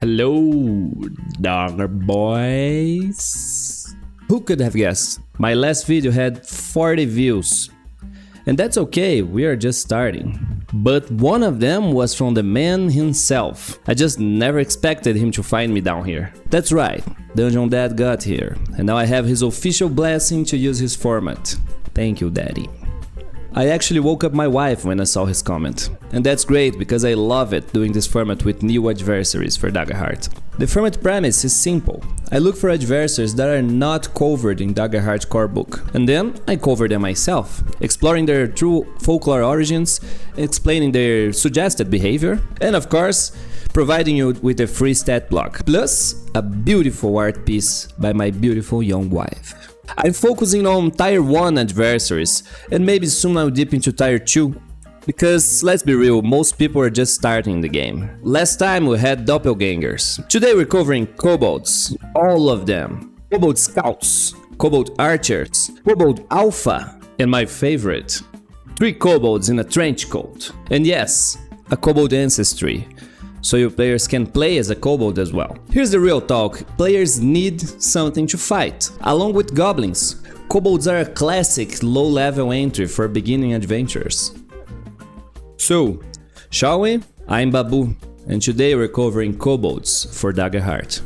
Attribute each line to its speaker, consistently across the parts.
Speaker 1: Hello, dogger boys. Who could have guessed? My last video had 40 views. And that's okay, we are just starting. But one of them was from the man himself. I just never expected him to find me down here. That's right, Dungeon Dad got here. And now I have his official blessing to use his format. Thank you, Daddy. I actually woke up my wife when I saw his comment. And that's great because I love it doing this format with new adversaries for Daggerheart. The format premise is simple. I look for adversaries that are not covered in Daggerheart's core book. And then I cover them myself, exploring their true folklore origins, explaining their suggested behavior, and of course, providing you with a free stat block, plus a beautiful art piece by my beautiful young wife. I'm focusing on Tier 1 adversaries, and maybe soon I'll dip into Tier 2. Because, let's be real, most people are just starting the game. Last time we had doppelgangers. Today we're covering kobolds, all of them. Kobold scouts, kobold archers, kobold alpha, and my favorite, 3 kobolds in a trench coat. And yes, a kobold ancestry. So your players can play as a kobold as well. Here's the real talk, players need something to fight. Along with goblins, kobolds are a classic low-level entry for beginning adventurers. So, shall we? I'm Babu, and today we're covering kobolds for Daggerheart.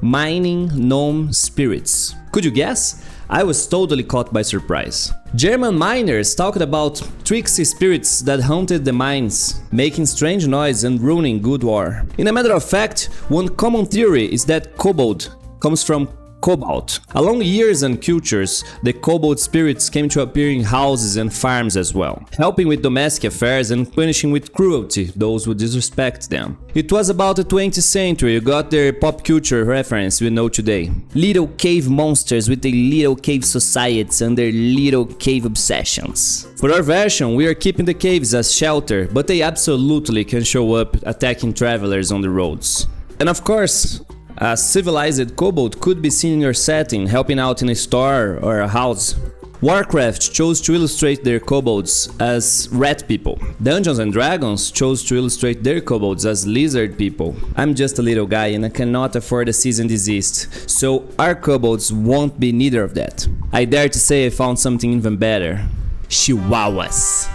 Speaker 1: Mining gnome spirits. Could you guess? I was totally caught by surprise. German miners talked about tricksy spirits that haunted the mines, making strange noise and ruining good war. In a matter of fact, one common theory is that kobold comes from Kobold. Along years and cultures, the kobold spirits came to appear in houses and farms as well, helping with domestic affairs and punishing with cruelty those who disrespect them. It was about the 20th century you got their pop culture reference we know today. Little cave monsters with their little cave societies and their little cave obsessions. For our version, we are keeping the caves as shelter, but they absolutely can show up attacking travelers on the roads. And of course, a civilized kobold could be seen in your setting, helping out in a store or a house. Warcraft chose to illustrate their kobolds as rat people. Dungeons and Dragons chose to illustrate their kobolds as lizard people. I'm just a little guy and I cannot afford a season disease, so our kobolds won't be neither of that. I dare to say I found something even better. Chihuahuas.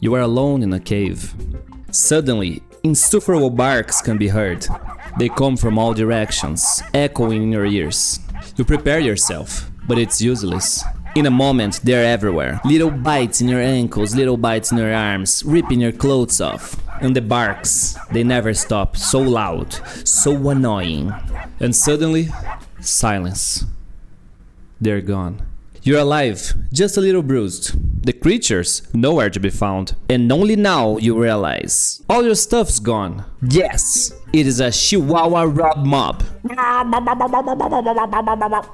Speaker 1: You are alone in a cave. Suddenly, insufferable barks can be heard. They come from all directions, echoing in your ears. You prepare yourself, but it's useless. In a moment, they're everywhere. Little bites in your ankles, little bites in your arms, ripping your clothes off. And the barks, they never stop, so loud, so annoying. And suddenly, silence. They're gone. You're alive, just a little bruised. The creatures, nowhere to be found. And only now you realize, all your stuff's gone. Yes, it is a Chihuahua rob mob.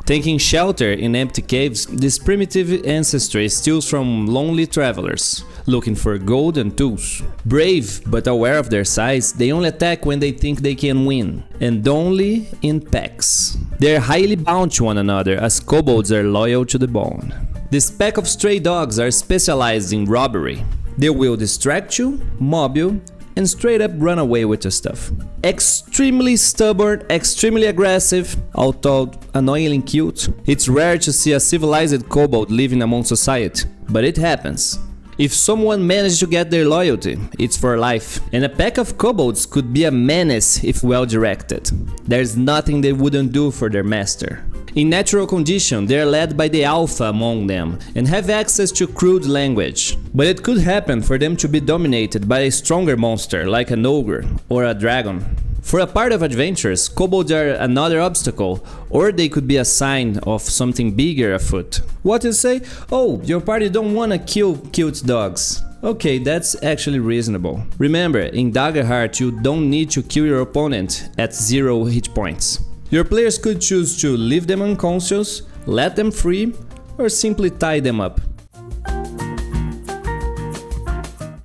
Speaker 1: Taking shelter in empty caves, this primitive ancestry steals from lonely travelers, looking for gold and tools. Brave, but aware of their size, they only attack when they think they can win, and only in packs. They're highly bound to one another, as kobolds are loyal to the bone. This pack of stray dogs are specialized in robbery. They will distract you, mob you, and straight up run away with your stuff. Extremely stubborn, extremely aggressive, although annoyingly cute. It's rare to see a civilized kobold living among society, but it happens. If someone managed to get their loyalty, it's for life. And a pack of kobolds could be a menace if well directed. There's nothing they wouldn't do for their master. In natural condition, they are led by the alpha among them and have access to crude language. But it could happen for them to be dominated by a stronger monster like an ogre or a dragon. For a part of adventures, kobolds are another obstacle, or they could be a sign of something bigger afoot. What you say? Oh, your party don't wanna kill cute dogs. Okay, that's actually reasonable. Remember, in Daggerheart you don't need to kill your opponent at 0 hit points. Your players could choose to leave them unconscious, let them free, or simply tie them up.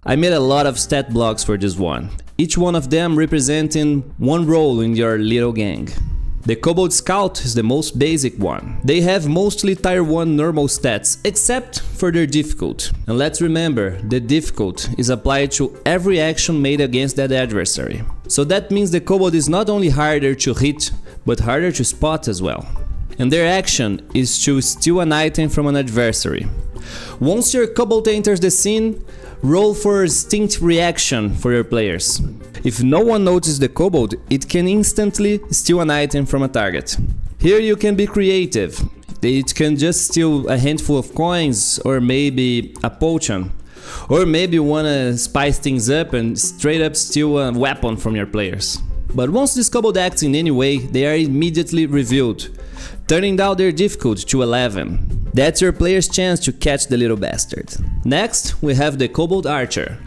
Speaker 1: I made a lot of stat blocks for this one, each one of them representing one role in your little gang. The Kobold Scout is the most basic one. They have mostly tier 1 normal stats, except for their difficult. And let's remember, the difficult is applied to every action made against that adversary. So that means the Kobold is not only harder to hit, but harder to spot as well. And their action is to steal an item from an adversary. Once your Kobold enters the scene, roll for instinct reaction for your players. If no one notices the Kobold, it can instantly steal an item from a target. Here you can be creative. It can just steal a handful of coins or maybe a potion. Or maybe you wanna spice things up and straight up steal a weapon from your players. But once this Kobold acts in any way, they are immediately revealed, turning down their difficulty to 11. That's your player's chance to catch the little bastard. Next, we have the Kobold Archer.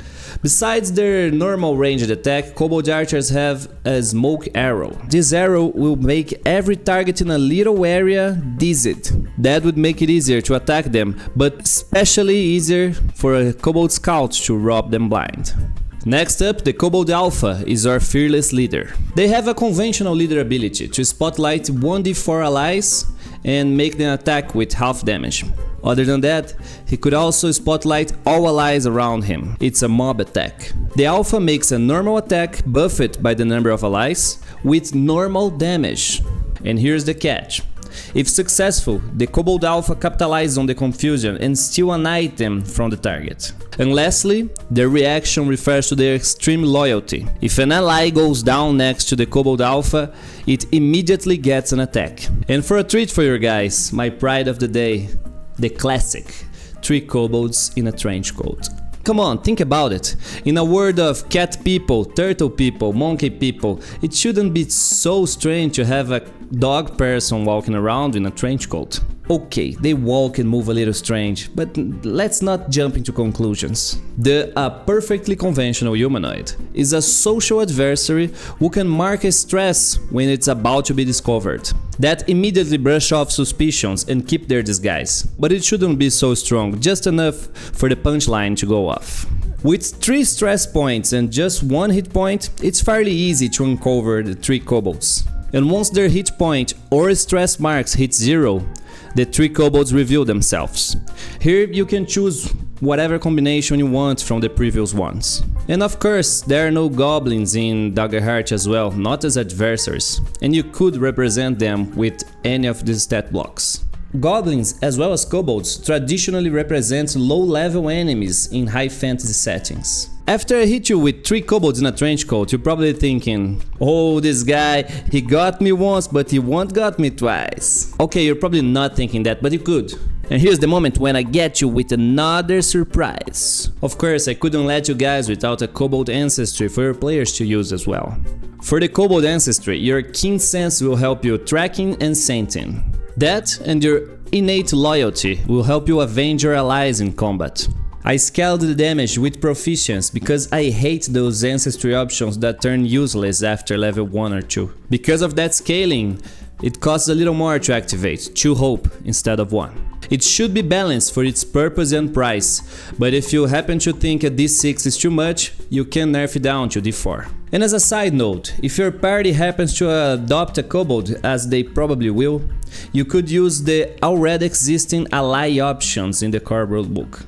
Speaker 1: Besides their normal ranged attack, Kobold Archers have a smoke arrow. This arrow will make every target in a little area dizzied. That would make it easier to attack them, but especially easier for a Kobold Scout to rob them blind. Next up, the Kobold Alpha is our fearless leader. They have a conventional leader ability to spotlight 1d4 allies and make them attack with half damage. Other than that, he could also spotlight all allies around him. It's a mob attack. The Alpha makes a normal attack buffed by the number of allies with normal damage. And here's the catch. If successful, the Kobold Alpha capitalizes on the confusion and steals an item from the target. And lastly, their reaction refers to their extreme loyalty. If an ally goes down next to the Kobold Alpha, it immediately gets an attack. And for a treat for your guys, my pride of the day, the classic 3 kobolds in a trench coat. Come on, think about it. In a world of cat people, turtle people, monkey people, it shouldn't be so strange to have a dog person walking around in a trench coat. Okay, they walk and move a little strange, but let's not jump into conclusions. The perfectly conventional humanoid is a social adversary who can mark a stress when it's about to be discovered. That immediately brush off suspicions and keep their disguise. But it shouldn't be so strong, just enough for the punchline to go off. With 3 stress points and just 1 hit point, it's fairly easy to uncover the 3 kobolds. And once their hit point or stress marks hit 0, the 3 kobolds reveal themselves. Here you can choose whatever combination you want from the previous ones. And of course, there are no goblins in Daggerheart as well, not as adversaries, and you could represent them with any of these stat blocks. Goblins, as well as kobolds, traditionally represent low-level enemies in high fantasy settings. After I hit you with 3 kobolds in a trench coat, you're probably thinking, oh, this guy, he got me once, but he won't got me twice. Okay, you're probably not thinking that, but you could. And here's the moment when I get you with another surprise. Of course, I couldn't let you guys without a Kobold Ancestry for your players to use as well. For the Kobold Ancestry, your keen sense will help you tracking and scenting. That and your innate loyalty will help you avenge your allies in combat. I scaled the damage with proficiency because I hate those ancestry options that turn useless after level 1 or 2. Because of that scaling, it costs a little more to activate, 2 hope instead of 1. It should be balanced for its purpose and price, but if you happen to think a d6 is too much, you can nerf it down to d4. And as a side note, if your party happens to adopt a kobold, as they probably will, you could use the already existing ally options in the core rulebook.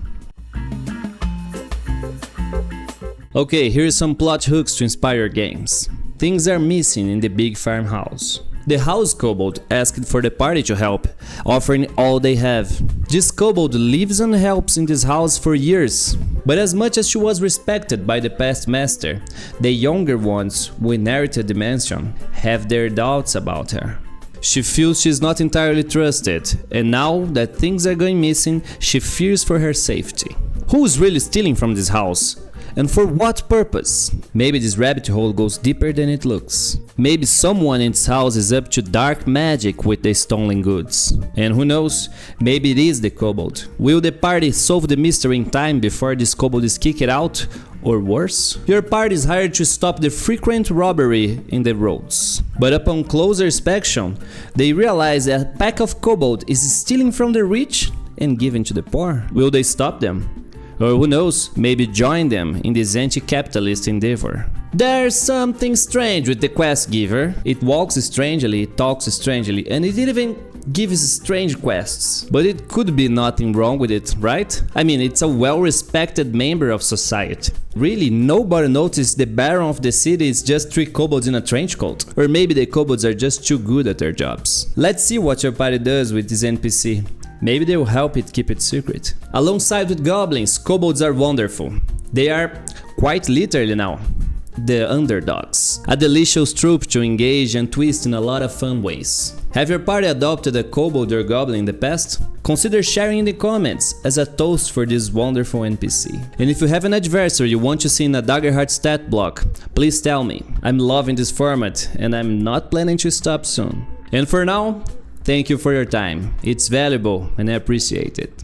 Speaker 1: Okay, here's some plot hooks to inspire games. Things are missing in the big farmhouse. The house kobold asked for the party to help, offering all they have. This kobold lives and helps in this house for years, but as much as she was respected by the past master, the younger ones who inherited the mansion have their doubts about her. She feels she's not entirely trusted, and now that things are going missing, she fears for her safety. Who's really stealing from this house? And for what purpose? Maybe this rabbit hole goes deeper than it looks. Maybe someone in this house is up to dark magic with the stolen goods. And who knows, maybe it is the kobold. Will the party solve the mystery in time before this kobold is kicked out? Or worse? Your party is hired to stop the frequent robbery in the roads. But upon closer inspection, they realize a pack of kobold is stealing from the rich and giving to the poor. Will they stop them? Or who knows, maybe join them in this anti-capitalist endeavor. There's something strange with the quest giver. It walks strangely, it talks strangely, and it even gives strange quests. But it could be nothing wrong with it, right? I mean, it's a well-respected member of society. Really, nobody noticed the baron of the city is just 3 kobolds in a trench coat. Or maybe the kobolds are just too good at their jobs. Let's see what your party does with this NPC. Maybe they will help it keep it secret. Alongside with goblins, kobolds are wonderful. They are, quite literally now, the underdogs. A delicious troop to engage and twist in a lot of fun ways. Have your party adopted a kobold or goblin in the past? Consider sharing in the comments as a toast for this wonderful NPC. And if you have an adversary you want to see in a Daggerheart stat block, please tell me. I'm loving this format and I'm not planning to stop soon. And for now, thank you for your time. It's valuable and I appreciate it.